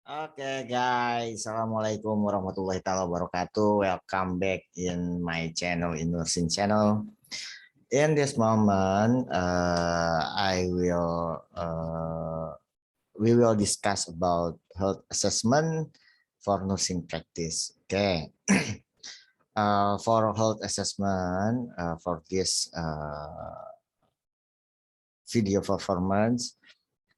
Oke guys, Assalamualaikum warahmatullahi wabarakatuh. Welcome back in my channel, in Nursing channel. In this moment, we will discuss about health assessment for nursing practice. Okay, for health assessment for this video performance,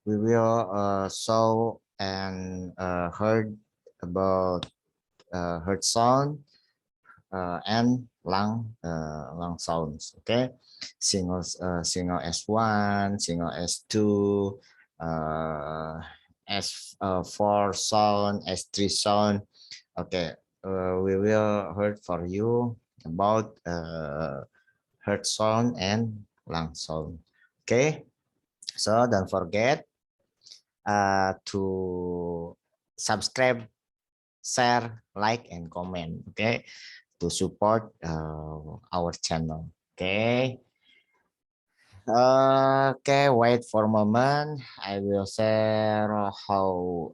we will show and heard about heart sound and lung sounds. Okay, single S1, single S2, S4 sound, S3 sound. Okay, we will heard for you about heart sound and lung sound. Okay, so don't forget to subscribe, share, like, and comment. Okay, to support our channel. Okay. Okay, wait for a moment. I will share how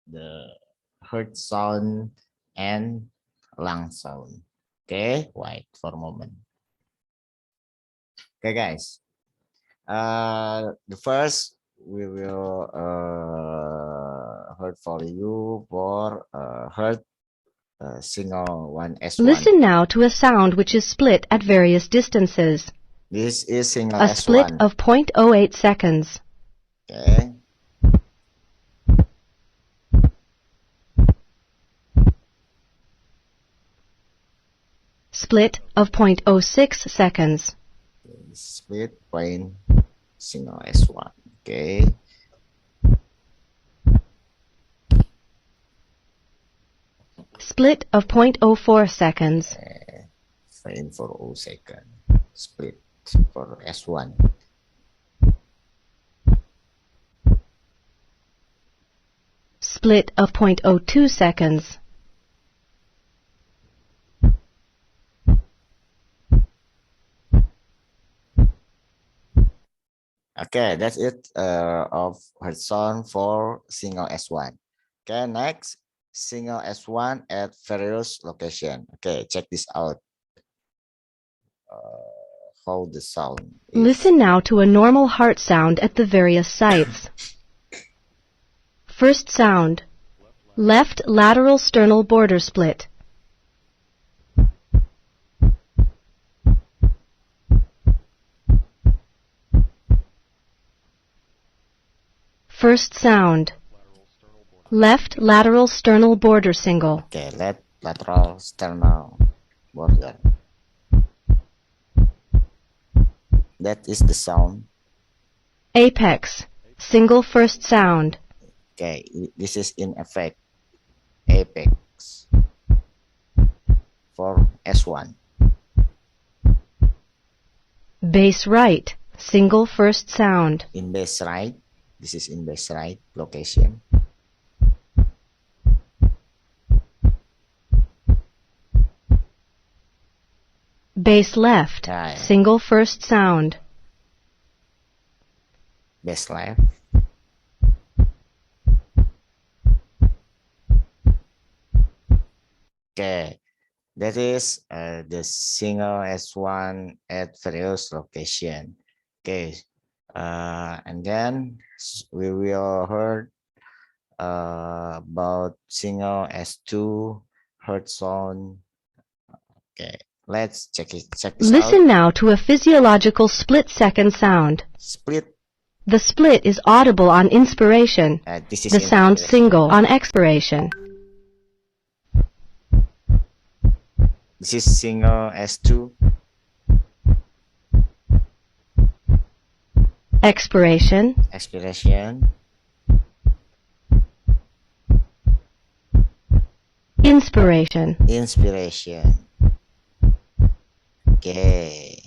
the heart sound and lung sound. Okay, wait for a moment. Okay, guys. The first we will heard for you for heart signal 1S1. Listen now to a sound which is split at various distances. This is signal A split S1. of 0.08 seconds. Okay. Split of 0.06 seconds. Split point signal S1. Okay. Split of 0.04 seconds. Frame for 0 second. Split for S1. Split of 0.02 seconds. Okay, that's it of her sound for single S1. Okay, next single S1 at various location. Okay, check this out. How the sound is. Listen now to a normal heart sound at the various sites. First sound. Left lateral sternal border split. First sound. Left lateral sternal border single. Okay, lateral sternal border. That is the sound. Apex. Single first sound. Okay, this is in effect. Apex for S1. Base right. Single first sound. In base right. This is in base right location. Base left. Yeah. Single first sound. Base left. Okay, that is the single S1 at various location. Okay, and then we will heard about single S2 heart sound. Okay, let's check this Listen out. now to a physiological split-second sound. Split. The split is audible on inspiration. This is The sound single on expiration. This is single S2. Expiration. Expiration. Inspiration. Inspiration. Okay.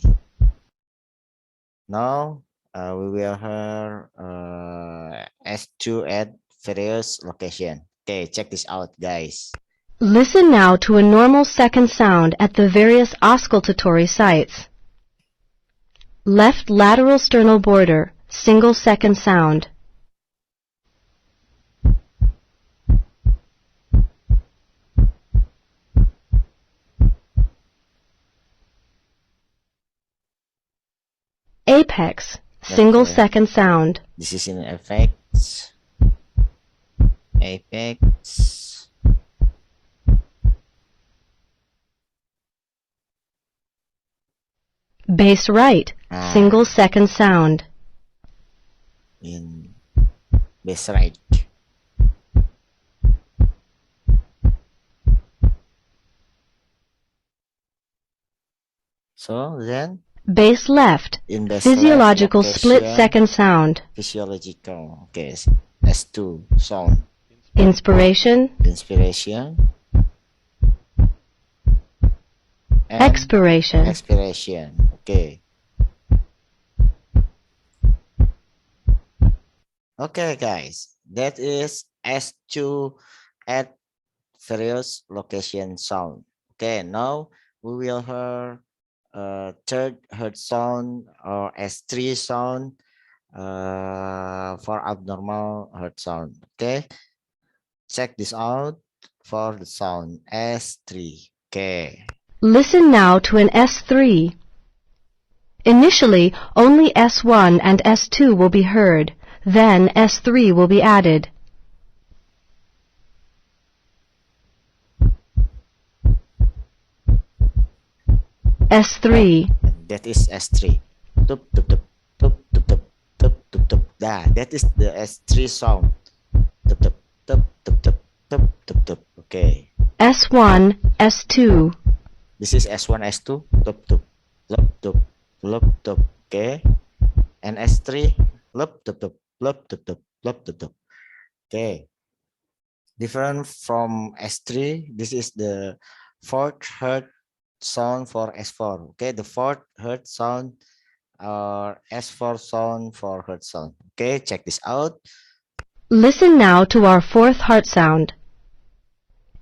Now we will hear S2 at various location. Okay, check this out, guys. Listen now to a normal second sound at the various auscultatory sites. Left lateral sternal border, single second sound. Apex, single Okay. second sound. This is in effects. Apex. Bass right, single second sound. In bass right. So then Bass left, in bass physiological left split location, second sound. physiological. Okay, S2 sound. Inspiration, Inspiration and expiration. expiration. Okay. Okay, guys, that is S2 at various location sound. Okay, now we will hear third hertz sound or S3 sound for abnormal hertz sound. Okay, check this out for the sound S3. Okay. Listen now to an S3. Initially, only S1 and S2 will be heard. Then S3 will be added. S3. That is S3. Tup, tup, tup, tup, tup, tup, tup, tup, tup. That is the S3 sound. Tup, tup, tup, tup, tup, tup, tup, tup. Okay. S1, S2. This is S1, S2. Tup, tup, lup, tup, lup, tup. Okay. And S3. Lup, tup, tup, lup, tup, tup, lup, tup, tup. Okay. Different from S3. This is the fourth hertz sound for S4. Okay. The fourth hertz sound or S4 sound for hertz sound. Okay, check this out. Listen now to our fourth heart sound.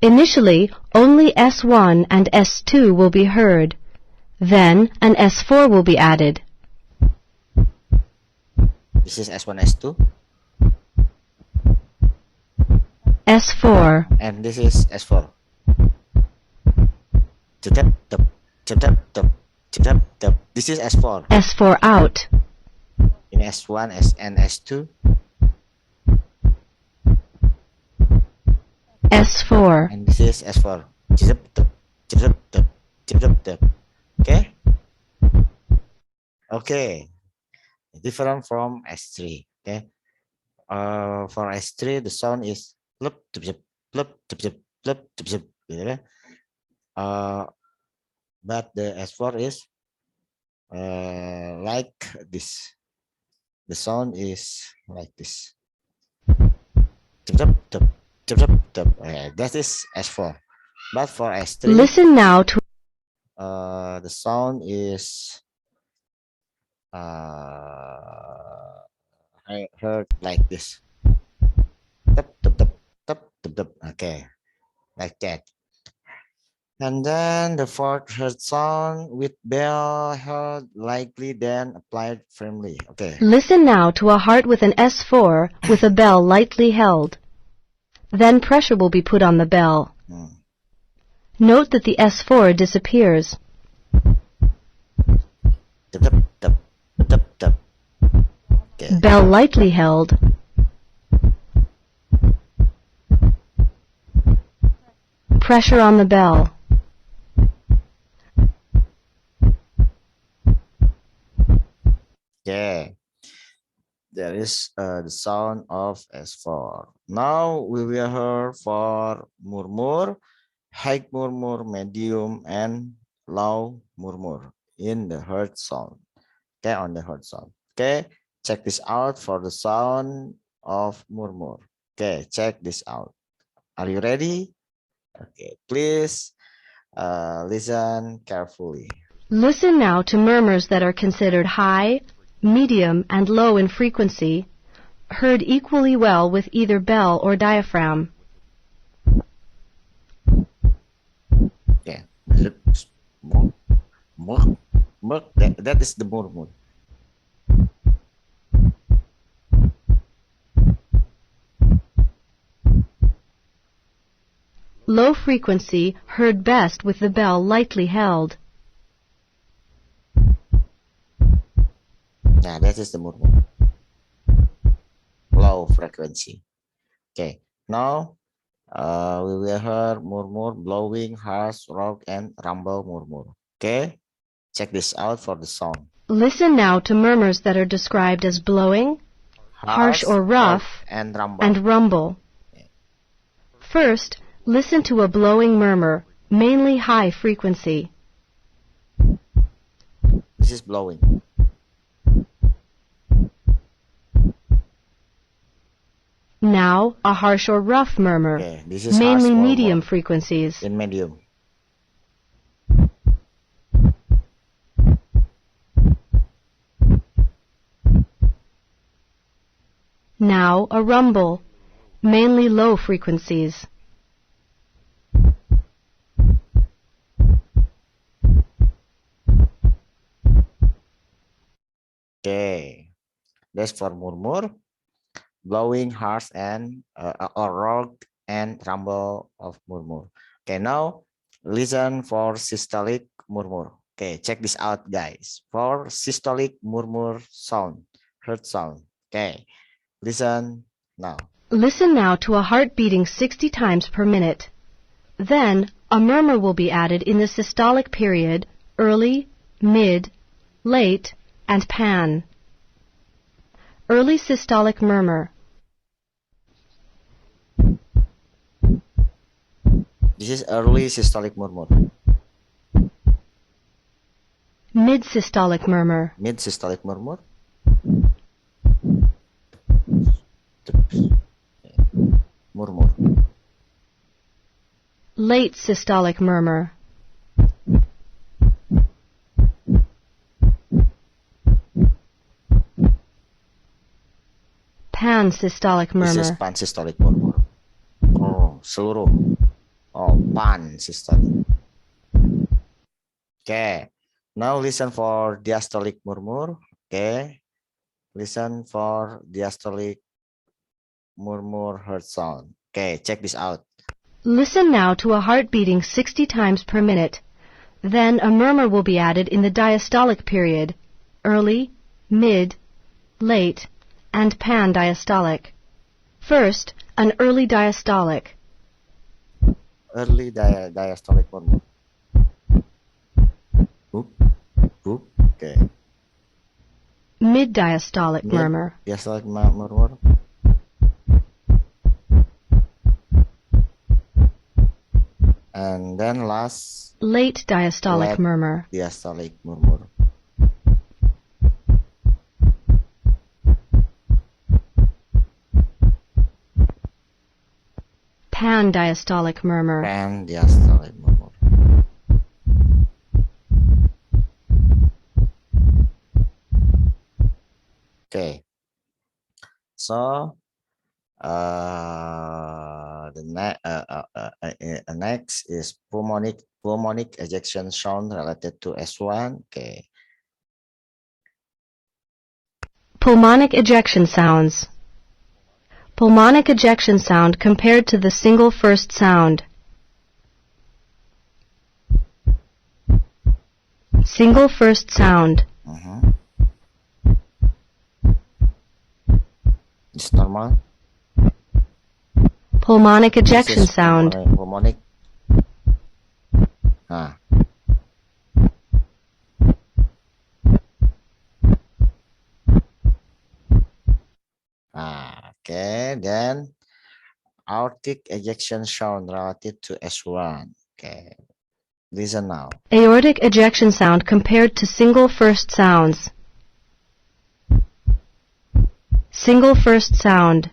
Initially, only S1 and S2 will be heard. Then an S4 will be added. This is S1, S2. S4. And this is S4. This is S4. S4 out. In S1 and S2. S4. And this is S4. Okay. Okay. Different from S3. Okay. For S3, the sound is but the S4 is like this. The sound is like this. That is S4. But for S3, Listen now to the sound is I heard like this. Okay, like that. And then the fourth hertz sound with bell held lightly, then applied firmly. Okay. Listen now to a heart with an S4 with a bell lightly held. Then pressure will be put on the bell. Note that the S4 disappears. Okay. Bell lightly held. Pressure on the bell. Yeah, there is the sound of S4. Now we will hear for murmur, high murmur, medium, and low murmur in the hertz sound. Okay, on the hertz sound. Okay, check this out for the sound of murmur. Okay, check this out. Are you ready? Okay, please listen carefully. Listen now to murmurs that are considered high, medium, and low in frequency, heard equally well with either bell or diaphragm. Okay, that is the murmur. Low frequency heard best with the bell lightly held. That is the murmur. Low frequency. Okay. Now we will hear murmur, blowing, harsh, rock, and rumble murmur. Okay. Check this out for the sound. Listen now to murmurs that are described as blowing, harsh or rough, and rumble. and rumble. First, listen to a blowing murmur, mainly high frequency. This is blowing. Now, a harsh or rough murmur, Okay, this is mainly harsh medium murmur. frequencies. In medium. Now, a rumble, mainly low frequencies. Okay, that's for murmur, blowing, harsh, and or rock and rumble of murmur. Okay, now listen for systolic murmur. Okay, check this out, guys. For systolic murmur sound, heart sound. Okay, listen now. Listen now to a heart beating 60 times per minute. Then, a murmur will be added in the systolic period, early, mid, late, and pan. Early systolic murmur. This is early systolic murmur. Mid systolic murmur. Mid systolic murmur. Murmur. Late systolic murmur. Pan-systolic This is murmur. pan-systolic murmur. Oh, seluruh. Oh, pan-systolic. Okay. Now listen for diastolic murmur. Okay. Listen for diastolic murmur heart sound. Okay, check this out. Listen now to a heart beating 60 times per minute. Then a murmur will be added in the diastolic period, early, mid, late, and pan-diastolic. First, an early diastolic. Early diastolic murmur. Whoop, whoop. Okay. Mid-diastolic murmur. Diastolic murmur. And then last, Late diastolic late murmur. diastolic murmur. Pan-diastolic murmur. Pan-diastolic murmur. Okay. So the next is pulmonic ejection sound related to S1. Okay. Pulmonic ejection sounds. Pulmonic ejection sound compared to the single first sound. Single first sound. It's normal. Pulmonic ejection sound. Pulmonic. Ah. Okay, then aortic ejection sound related to S1. Okay, listen now. Aortic ejection sound compared to single first sounds. Single first sound.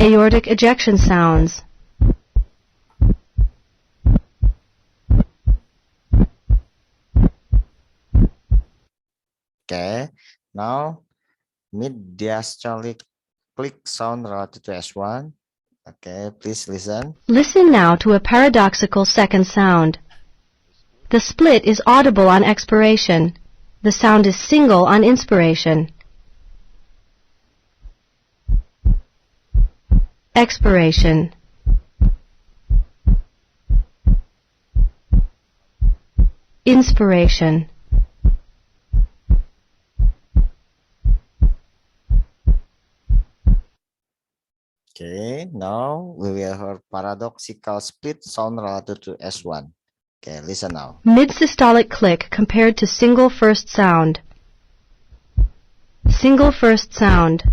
Aortic ejection sounds. Okay, now mid-diastolic click sound related to S1. Okay, please listen. Listen now to a paradoxical second sound. The split is audible on expiration. The sound is single on inspiration. Expiration. Inspiration. Okay, now we will hear paradoxical split sound related to S1. Okay, listen now. Mid-systolic click compared to single first sound. Single first sound.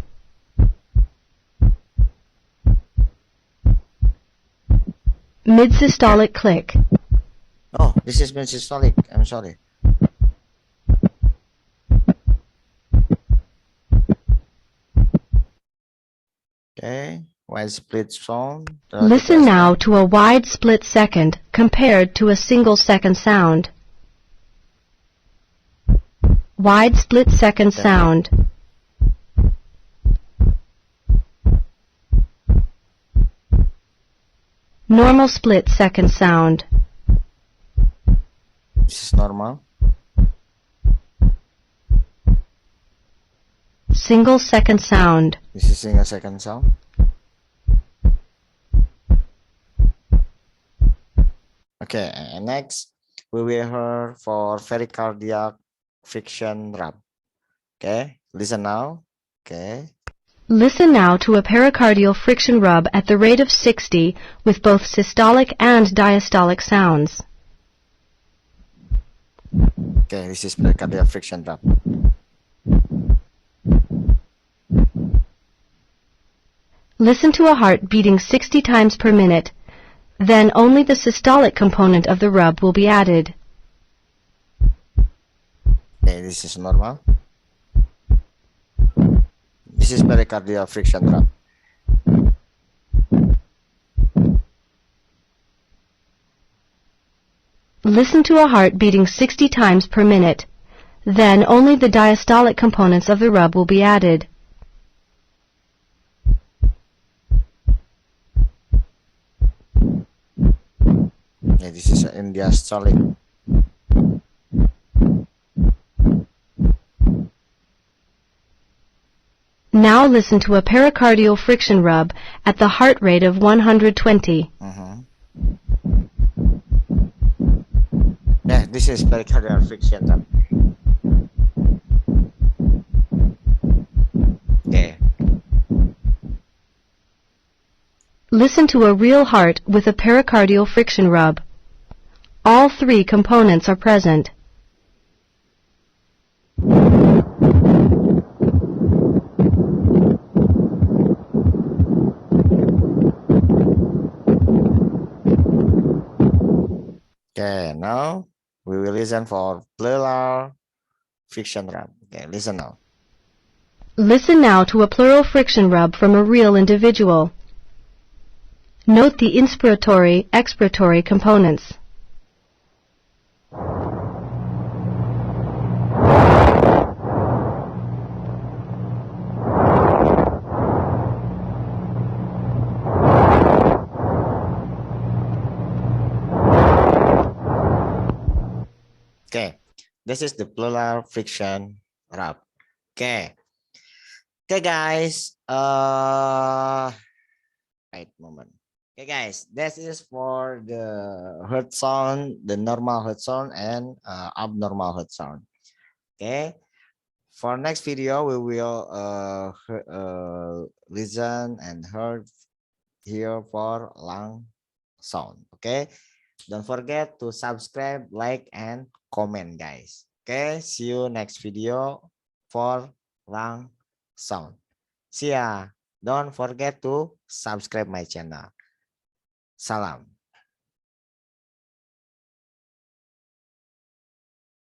Mid-systolic click. Oh, this is mid-systolic. I'm sorry. Okay, wide split sound. Listen now to a wide split second compared to a single second sound. Wide split second sound. Normal split second sound. This is normal. Single second sound. This is single second sound. Okay, and next we will hear for pericardiac friction rub. Okay, listen now. Okay. Listen now to a pericardial friction rub at the rate of 60 with both systolic and diastolic sounds. Okay, this is pericardial friction rub. Listen to a heart beating 60 times per minute. Then only the systolic component of the rub will be added. Okay, this is normal. This is pericardial friction rub. Listen to a heart beating 60 times per minute. Then only the diastolic components of the rub will be added. Yeah, this is in diastolic. Now listen to a pericardial friction rub at the heart rate of 120. Yeah, this is pericardial friction rub. Okay. Listen to a real heart with a pericardial friction rub. All three components are present. Okay, now we will listen for pleural friction rub. Okay, listen now. Listen now to a pleural friction rub from a real individual. Note the inspiratory-expiratory components. Okay, this is the pleural friction rub. Okay. Okay, guys. Wait a moment. Okay, guys, this is for the heart sound, the normal heart sound, and abnormal heart sound. Okay. For next video, we will listen and hear for lung sound. Okay. Don't forget to subscribe, like, and comment, guys. Okay. See you next video for lung sound. See ya. Don't forget to subscribe my channel. Salam.